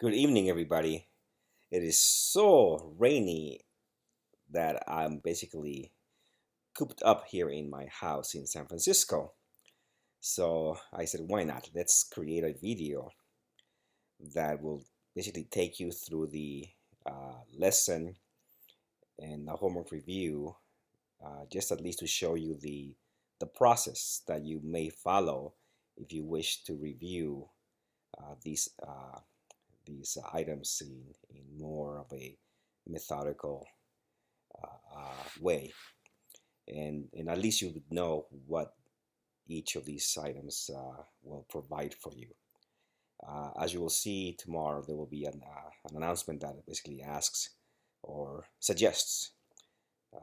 Good evening, everybody. It is so rainy that I'm basically cooped up here in my house in San Francisco. So I said, why not? Let's create a video that will basically take you through the lesson and the homework review, just at least to show you the process that you may follow if you wish to review these items in more of a methodical way, and at least you would know what each of these items will provide for you. As you will see tomorrow, there will be an announcement that basically asks or suggests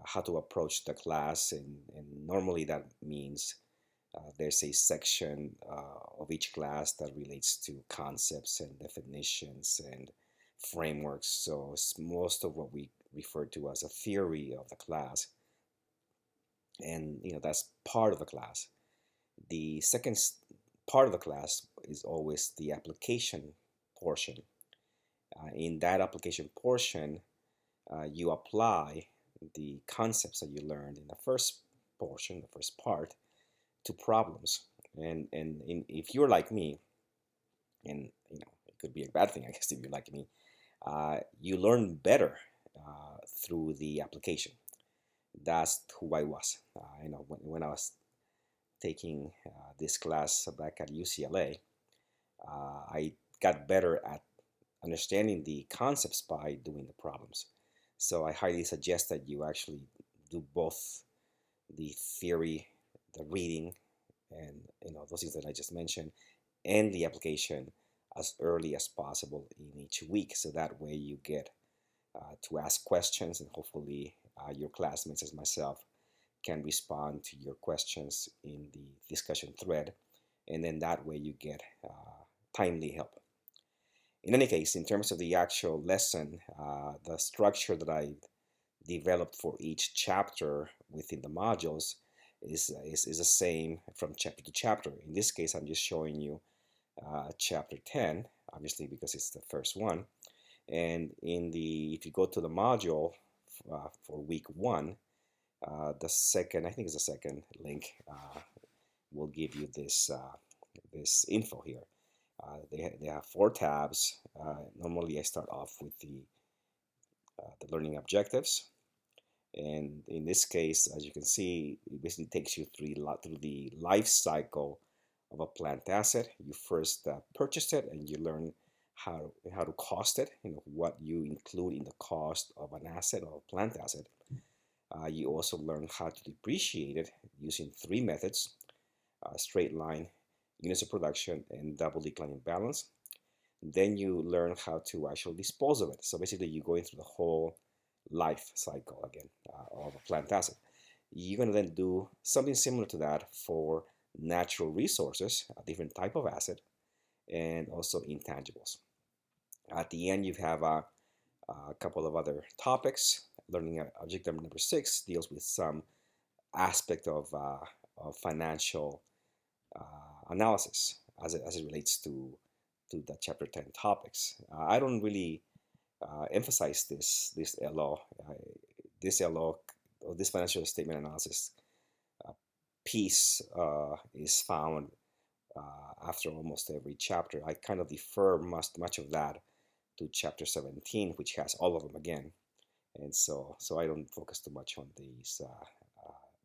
how to approach the class, and normally that means there's a section of each class that relates to concepts and definitions and frameworks. So it's most of what we refer to as a theory of the class, and that's part of the class. The second part of the class is always the application portion. In that application portion, you apply the concepts that you learned in the first portion, the first part, to problems. And if you're like me, and it could be a bad thing, I guess, if you're like me, you learn better through the application. That's who I was. When I was taking this class back at UCLA, I got better at understanding the concepts by doing the problems. So I highly suggest that you actually do both the theory, the reading, and those things that I just mentioned, and the application as early as possible in each week. So that way you get to ask questions, and hopefully your classmates as myself can respond to your questions in the discussion thread, and then that way you get timely help. In any case, in terms of the actual lesson, the structure that I developed for each chapter within the modules is the same from chapter to chapter. In this case, I'm just showing you chapter 10, obviously because it's the first one. And if you go to the module for week 1, the second, I think it's the second link, will give you this info here. They have 4 tabs. Normally I start off with the learning objectives, and in this case, as you can see, it basically takes you through the life cycle of a plant asset. You first purchased it, and you learn how to cost it, what you include in the cost of an asset or a plant asset. You also learn how to depreciate it using 3 methods: straight line, units of production, and double declining balance. Then you learn how to actually dispose of it. So basically you're going through the whole life cycle again of a plant asset. You're going to then do something similar to that for natural resources, a different type of asset, and also intangibles. At the end, you have a couple of other topics. Learning objective number 6 deals with some aspect of financial analysis as it relates to the chapter 10 topics. I don't really emphasize this LO. This LO, or this financial statement analysis piece, is found after almost every chapter. I kind of defer much of that to chapter 17, which has all of them again, and so I don't focus too much on these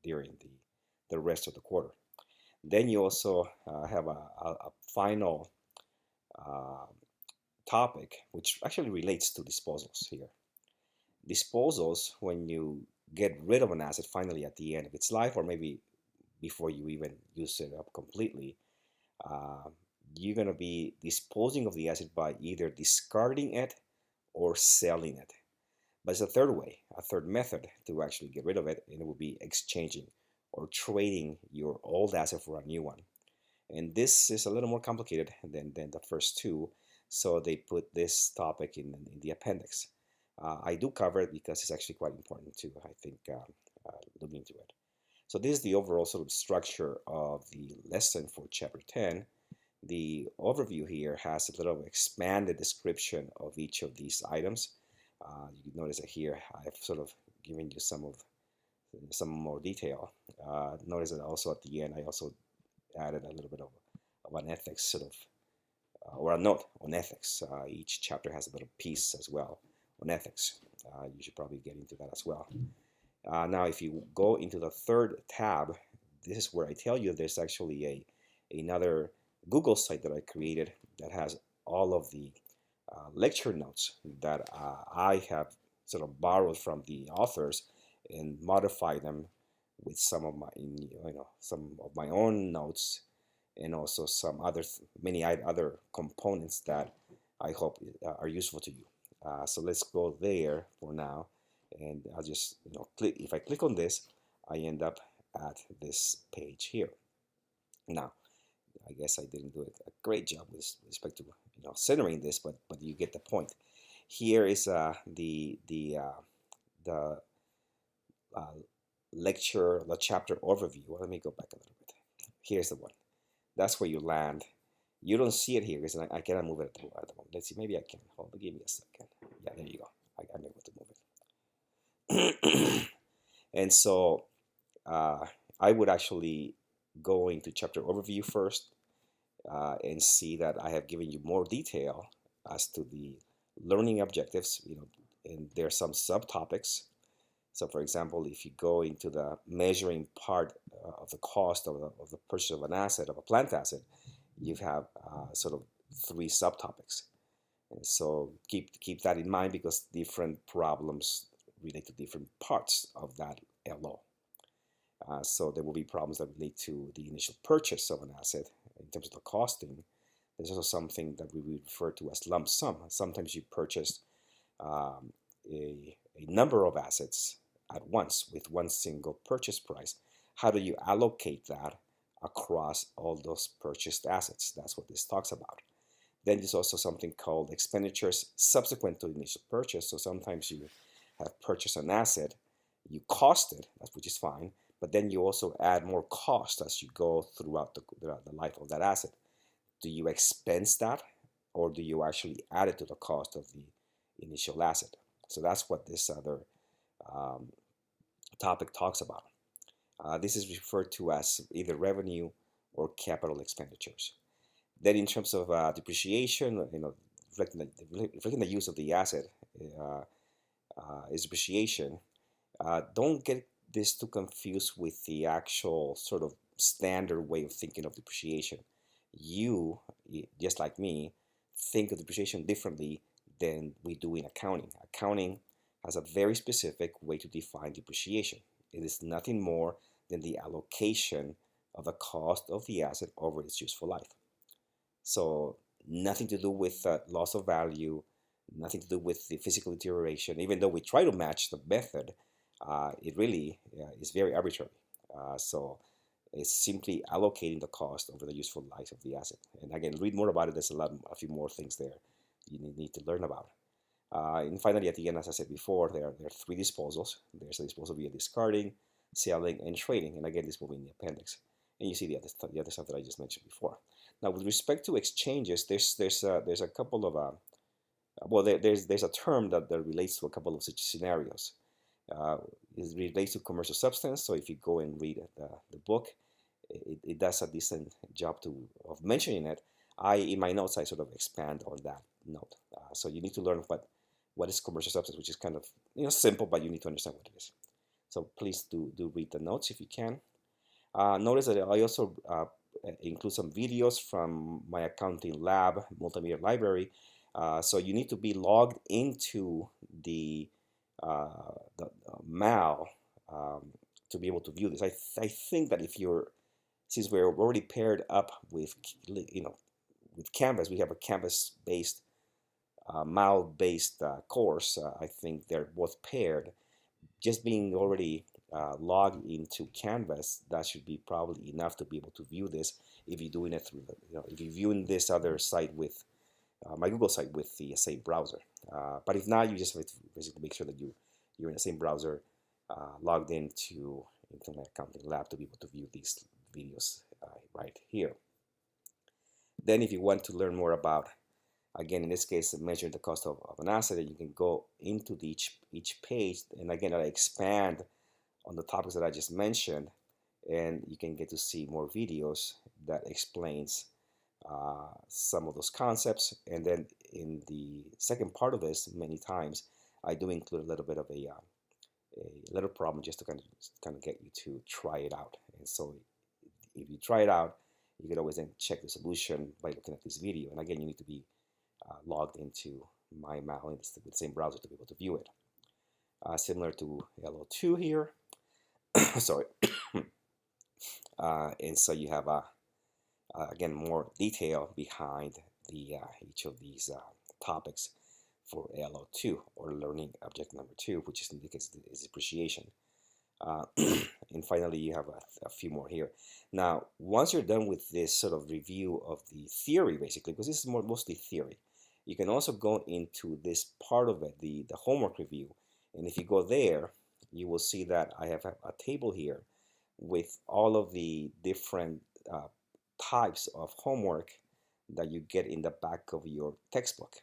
during the rest of the quarter. Then you also have a final topic, which actually relates to disposals here. Disposals, when you get rid of an asset finally at the end of its life, or maybe before you even use it up completely, you're going to be disposing of the asset by either discarding it or selling it. But it's a third way, a third method to actually get rid of it, and it will be exchanging or trading your old asset for a new one. And this is a little more complicated than the first 2, so they put this topic in the appendix. I do cover it because it's actually quite important to, I think, look into it. So this is the overall sort of structure of the lesson for chapter 10. The overview here has a little expanded description of each of these items. You notice that here I've sort of given you some more detail. Notice that also at the end I also added a little bit of an ethics sort of or a note on ethics. Each chapter has a little piece as well on ethics. You should probably get into that as well. Now, if you go into the third tab, this is where I tell you there's actually another Google site that I created that has all of the lecture notes that I have sort of borrowed from the authors and modify them with some of my own notes, and also some other many other components that I hope are useful to you. So let's go there for now, and I'll just click. If I click on this, I end up at this page here. Now, I guess I didn't do a great job with respect to centering this, but you get the point. Here is the lecture, the chapter overview. Well, let me go back a little bit. Here's the one. That's where you land. You don't see it here because I cannot move it at the moment. Let's see, maybe I can. Hold on, give me a second. Yeah, there you go. I'm able to move it. And so I would actually go into chapter overview first and see that I have given you more detail as to the learning objectives. And there are some subtopics. So, for example, if you go into the measuring part of the cost of the purchase of an asset, of a plant asset, you have sort of 3 subtopics. And so keep that in mind, because different problems relate to different parts of that LO. So there will be problems that relate to the initial purchase of an asset in terms of the costing. There's also something that we refer to as lump sum. Sometimes you purchase a number of assets at once with one single purchase price. How do you allocate that across all those purchased assets? That's what this talks about. Then there's also something called expenditures subsequent to initial purchase. So sometimes you have purchased an asset, you cost it, which is fine, but then you also add more cost as you go throughout the life of that asset. Do you expense that, or do you actually add it to the cost of the initial asset? So that's what this other topic talks about. This is referred to as either revenue or capital expenditures. Then, in terms of depreciation, reflecting the use of the asset is depreciation. Don't get this too confused with the actual sort of standard way of thinking of depreciation. You, just like me, think of depreciation differently than we do in accounting. Accounting has a very specific way to define depreciation. It is nothing more than the allocation of the cost of the asset over its useful life. So nothing to do with loss of value, nothing to do with the physical deterioration. Even though we try to match the method, it really is very arbitrary. So it's simply allocating the cost over the useful life of the asset. And again, read more about it. There's a few more things there you need to learn about. And finally, at the end, as I said before, there are 3 disposals. There's a disposal via discarding, selling, and trading. And again, this will be in the appendix. And you see the other stuff that I just mentioned before. Now, with respect to exchanges, there's a couple of there's a term that relates to a couple of such scenarios. It relates to commercial substance. So if you go and read the book, it does a decent job of mentioning it. In my notes, I sort of expand on that note. So you need to learn what is commercial substance, which is kind of simple, but you need to understand what it is. So please do read the notes if you can. Notice that I also include some videos from my accounting lab multimedia library. So you need to be logged into the MAL to be able to view this. I think that since we're already paired up with with Canvas, we have a Canvas-based MAL-based course. I think they're both paired. Just being already logged into Canvas, that should be probably enough to be able to view this. If you're doing it through if you're viewing this other site with my Google site with the same browser. But if not, you just have to basically make sure that you're in the same browser logged into my accounting lab to be able to view these videos right here. Then if you want to learn more about, again, in this case, measure the cost of an asset, you can go into each page, and again, I expand on the topics that I just mentioned, and you can get to see more videos that explains some of those concepts. And then in the second part of this, many times I do include a little bit of a little problem just to kind of get you to try it out. And so if you try it out, you can always then check the solution by looking at this video. And again, you need to be logged into MyMal in the same browser to be able to view it. Similar to LO2 here. Sorry. And so you have again more detail behind each of these topics for LO2, or learning objective number 2, which is in the case is appreciation. And finally, you have a few more here. Now, once you're done with this sort of review of the theory, basically, because this is mostly theory, you can also go into this part of it, the homework review. And if you go there, you will see that I have a table here with all of the different types of homework that you get in the back of your textbook.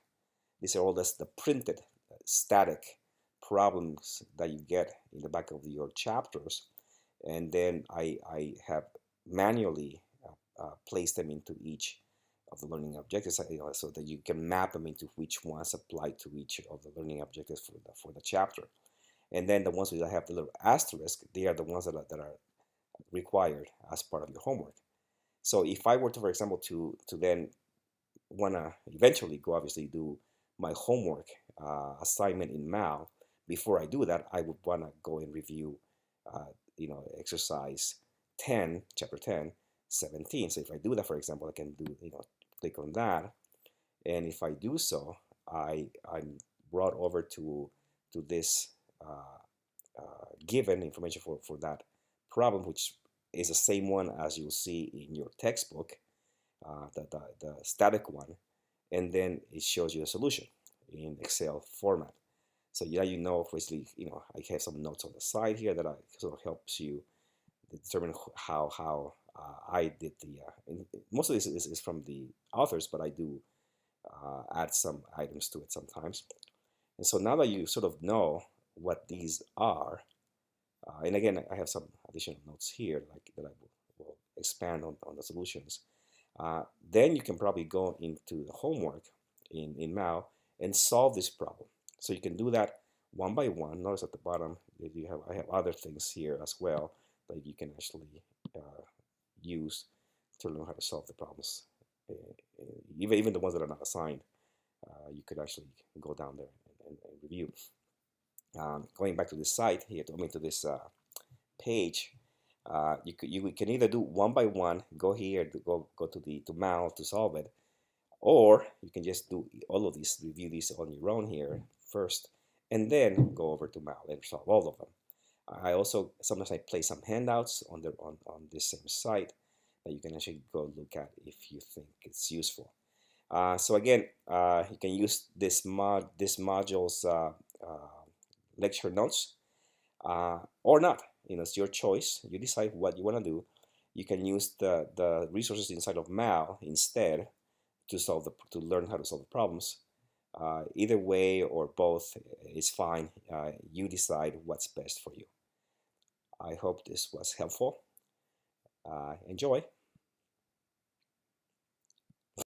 These are all the printed static problems that you get in the back of your chapters, and then I have manually placed them into each of the learning objectives, so that you can map them into which ones apply to each of the learning objectives for the chapter. And then the ones that have the little asterisk, they are the ones that are required as part of your homework. So if I were to, for example, to then want to eventually go obviously do my homework assignment in MAL, before I do that, I would want to go and review exercise 10, chapter 10, 17. So if I do that, for example, I can do, click on that, and if I do so, I'm brought over to this given information for that problem, which is the same one as you'll see in your textbook, the static one, and then it shows you a solution in Excel format. So yeah, obviously, I have some notes on the side here that sort of helps you determine how I did most of this is from the authors, but I do add some items to it sometimes. And so now that you sort of know what these are, and again, I have some additional notes here that I will expand on the solutions. Then you can probably go into the homework in MAL and solve this problem. So you can do that one by one. Notice at the bottom, I have other things here as well that you can actually use to learn how to solve the problems. Even the ones that are not assigned, you could actually go down there and review. Going back to this site here, to this page, you can either do one by one, go here, go to MAL to solve it, or you can just do all of these, review these on your own here first, and then go over to MAL and solve all of them. I also sometimes I place some handouts on this same site that you can actually go look at if you think it's useful. So again, you can use this module's lecture notes or not. It's your choice. You decide what you want to do. You can use the resources inside of MAL instead to learn how to solve the problems. Either way or both is fine. You decide what's best for you. I hope this was helpful. Enjoy.